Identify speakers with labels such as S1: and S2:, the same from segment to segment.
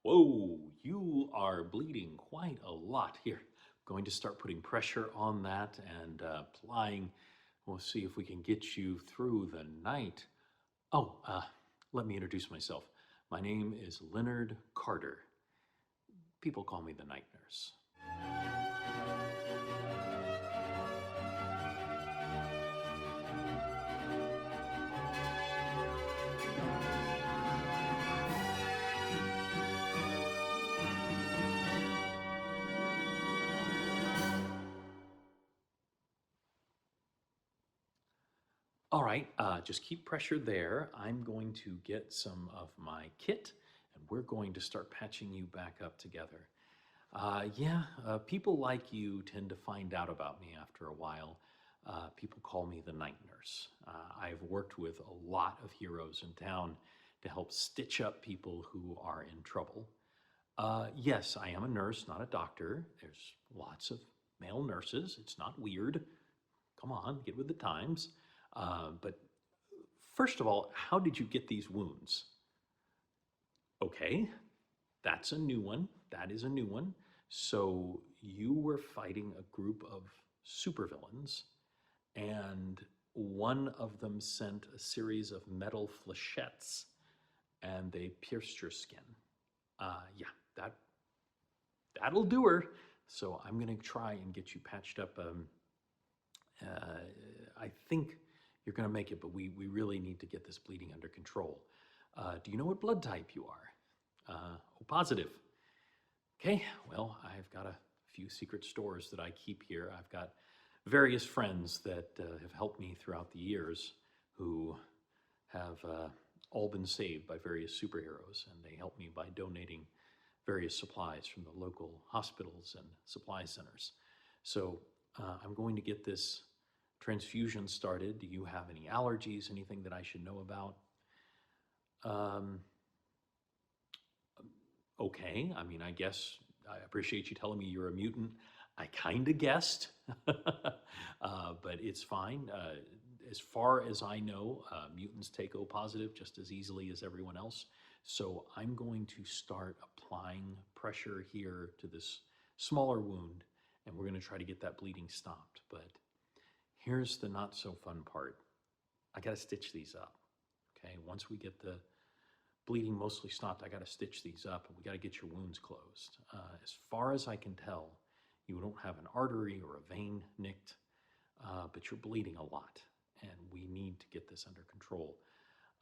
S1: Whoa, you are bleeding quite a lot here. Going to start putting pressure on that and applying. We'll see if we can get you through the night. Oh, let me introduce myself. My name is Leonard Carter. People call me the night nurse. All right, just keep pressure there. I'm going to get some of my kit and we're going to start patching you back up together. People like you tend to find out about me after a while. People call me the night nurse. I've worked with a lot of heroes in town to help stitch up people who are in trouble. Yes, I am a nurse, not a doctor. There's lots of male nurses. It's not weird. Come on, get with the times. But first of all, how did you get these wounds? Okay, that's a new one. That is a new one. So you were fighting a group of supervillains, and one of them sent a series of metal flechettes, and they pierced your skin. Yeah, that'll do her. So I'm gonna try and get you patched up. I think you're gonna make it, but we really need to get this bleeding under control. Do you know what blood type you are? O positive. Okay, well, I've got a few secret stores that I keep here. I've got various friends that have helped me throughout the years who have all been saved by various superheroes, and they help me by donating various supplies from the local hospitals and supply centers. So I'm going to get this transfusion started. Do you have any allergies, anything that I should know about? Okay, I mean, I guess I appreciate you telling me you're a mutant. I kind of guessed, but it's fine. As far as I know, mutants take O positive just as easily as everyone else. So I'm going to start applying pressure here to this smaller wound, and we're going to try to get that bleeding stopped. But here's the not so fun part. I got to stitch these up. Okay, once we get the bleeding mostly stopped, I got to stitch these up and we got to get your wounds closed. As far as I can tell, you don't have an artery or a vein nicked, but you're bleeding a lot and we need to get this under control.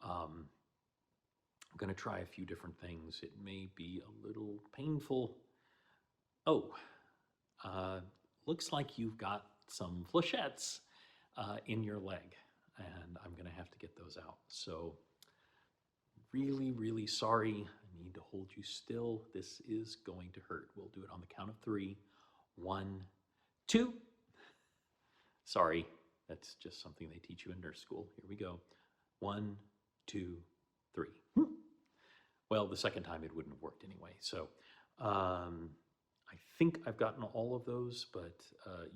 S1: I'm going to try a few different things. It may be a little painful. Oh, looks like you've got some flechettes in your leg, and I'm going to have to get those out. So really, really sorry. I need to hold you still. This is going to hurt. We'll do it on the count of 3. 1, 2. Sorry, that's just something they teach you in nurse school. Here we go. 1, 2, 3. Well, the second time it wouldn't have worked anyway. So I think I've gotten all of those, but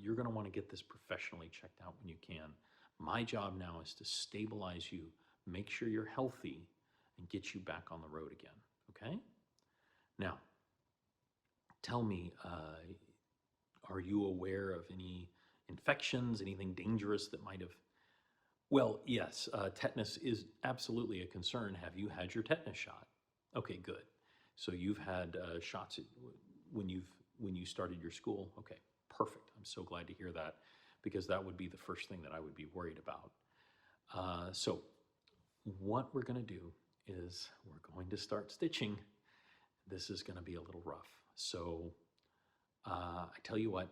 S1: you're going to want to get this professionally checked out when you can. My job now is to stabilize you, make sure you're healthy, and get you back on the road again, okay? Now, tell me, are you aware of any infections, anything dangerous that might have... Well, yes, tetanus is absolutely a concern. Have you had your tetanus shot? Okay, good. So you've had shots when you started your school? Okay, perfect. I'm so glad to hear that, because that would be the first thing that I would be worried about. So what we're gonna do is we're going to start stitching. This is gonna be a little rough. So I tell you what,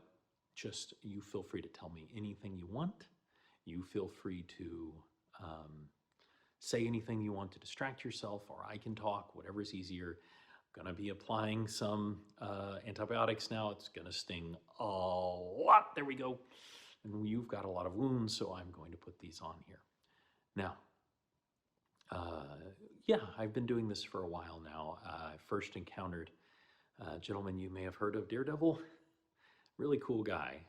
S1: just you feel free to tell me anything you want. You feel free to say anything you want to distract yourself, or I can talk, whatever's easier. I'm gonna be applying some antibiotics now. It's gonna sting a lot. There we go. And you've got a lot of wounds, so I'm going to put these on here. Now, yeah, I've been doing this for a while now. I first encountered a gentleman you may have heard of, Daredevil. Really cool guy.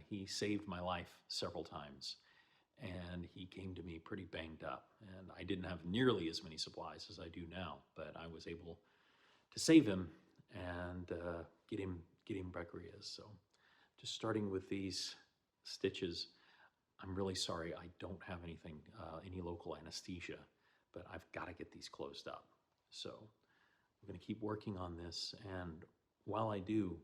S1: He saved my life several times, and he came to me pretty banged up. And I didn't have nearly as many supplies as I do now, but I was able to save him, and get him back where he is. So just starting with these stitches. I'm really sorry, I don't have anything, any local anesthesia, but I've got to get these closed up. So I'm going to keep working on this, and while I do,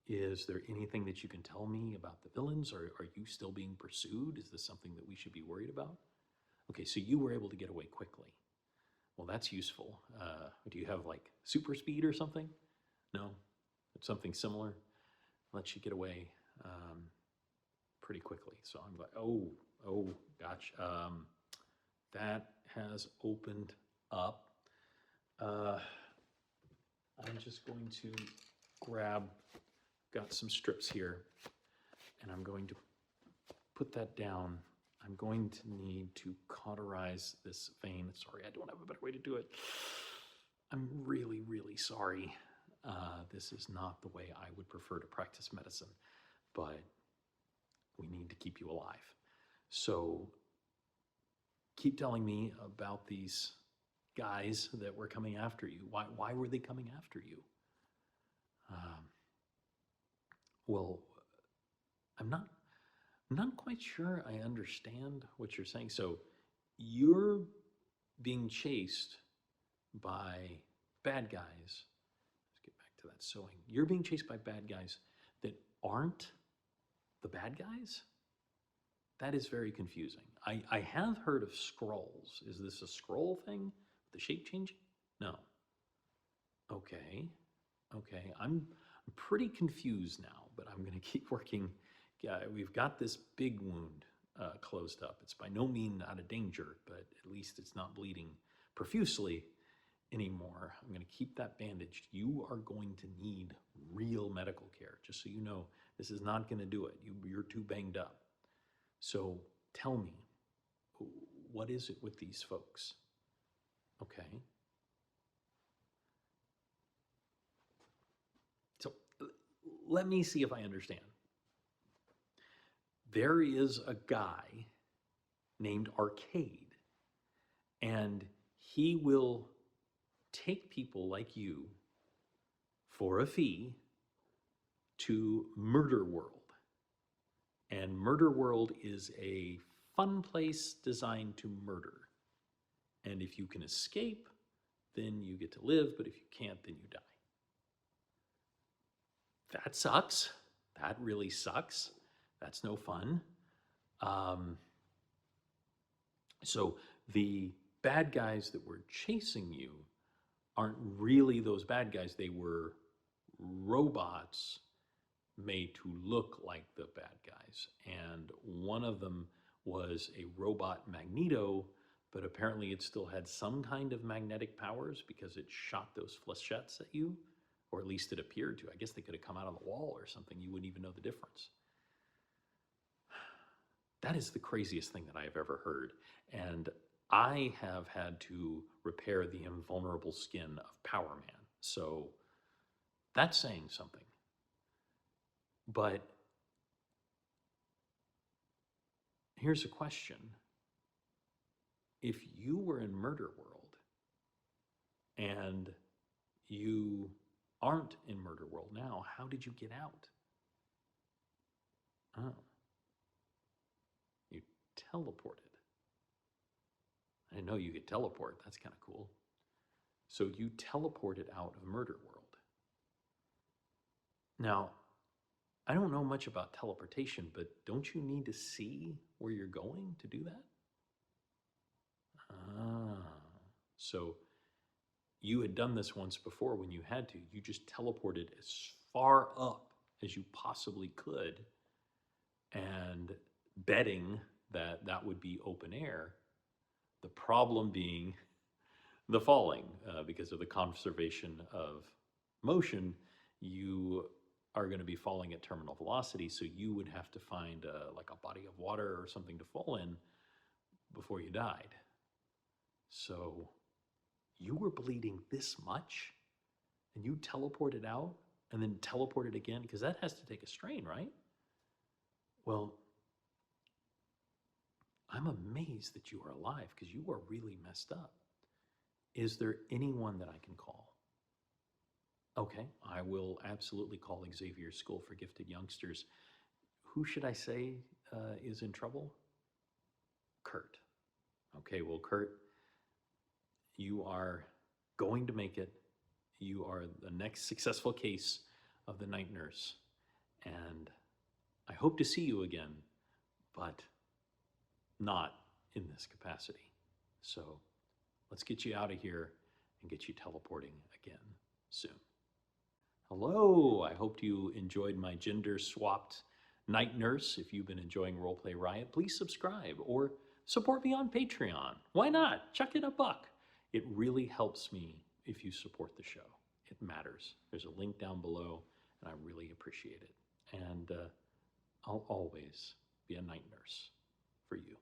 S1: is there anything that you can tell me about the villains? Are you still being pursued? Is this something that we should be worried about? Okay, so you were able to get away quickly. Well, that's useful. Do you have like super speed or something? No? It's something similar? Lets you get away pretty quickly. So I'm like, oh, gosh. That has opened up. I'm just going to got some strips here, and I'm going to put that down. I'm going to need to cauterize this vein. Sorry, I don't have a better way to do it. I'm really, really sorry. This is not the way I would prefer to practice medicine, but we need to keep you alive. So keep telling me about these guys that were coming after you. Why were they coming after you? Well, I'm not quite sure I understand what you're saying. So you're being chased by bad guys. Let's get back to that sewing. You're being chased by bad guys that aren't the bad guys? That is very confusing. I have heard of scrolls. Is this a scroll thing? The shape changing? No. Okay. I'm pretty confused now, but I'm going to keep working. Yeah, we've got this big wound closed up. It's by no means out of danger, but at least it's not bleeding profusely anymore. I'm going to keep that bandaged. You are going to need real medical care, just so you know. This is not going to do it. You're too banged up. So tell me, what is it with these folks? Okay. So let me see if I understand. There is a guy named Arcade, and he will take people like you for a fee to Murder World. And Murder World is a fun place designed to murder. And if you can escape, then you get to live, but if you can't, then you die. That sucks. That really sucks. That's no fun. So the bad guys that were chasing you aren't really those bad guys. They were robots made to look like the bad guys. And one of them was a robot Magneto, but apparently it still had some kind of magnetic powers because it shot those flechettes at you, or at least it appeared to. I guess they could have come out of the wall or something. You wouldn't even know the difference. That is the craziest thing that I have ever heard. And I have had to repair the invulnerable skin of Power Man. So that's saying something. But here's a question. If you were in Murder World and you aren't in Murder World now, how did you get out? Oh. You teleported. I didn't know you could teleport. That's kind of cool. So you teleported out of Murder World. Now, I don't know much about teleportation, but don't you need to see where you're going to do that? So you had done this once before when you had to. You just teleported as far up as you possibly could, and betting that that would be open air. The problem being the falling, because of the conservation of motion, you are going to be falling at terminal velocity, so you would have to find like a body of water or something to fall in before you died. So you were bleeding this much, and you teleported out and then teleported again, because that has to take a strain, right? Well, I'm amazed that you are alive, because you are really messed up. Is there anyone that I can call? Okay, I will absolutely call Xavier's School for Gifted Youngsters. Who should I say is in trouble? Kurt. Okay, well, Kurt, you are going to make it. You are the next successful case of the night nurse. And I hope to see you again, but not in this capacity. So let's get you out of here and get you teleporting again soon. Hello, I hope you enjoyed my gender swapped night nurse. If you've been enjoying Roleplay Riot, please subscribe or support me on Patreon. Why not? Chuck in a buck. It really helps me if you support the show. It matters. There's a link down below, and I really appreciate it. And I'll always be a night nurse for you.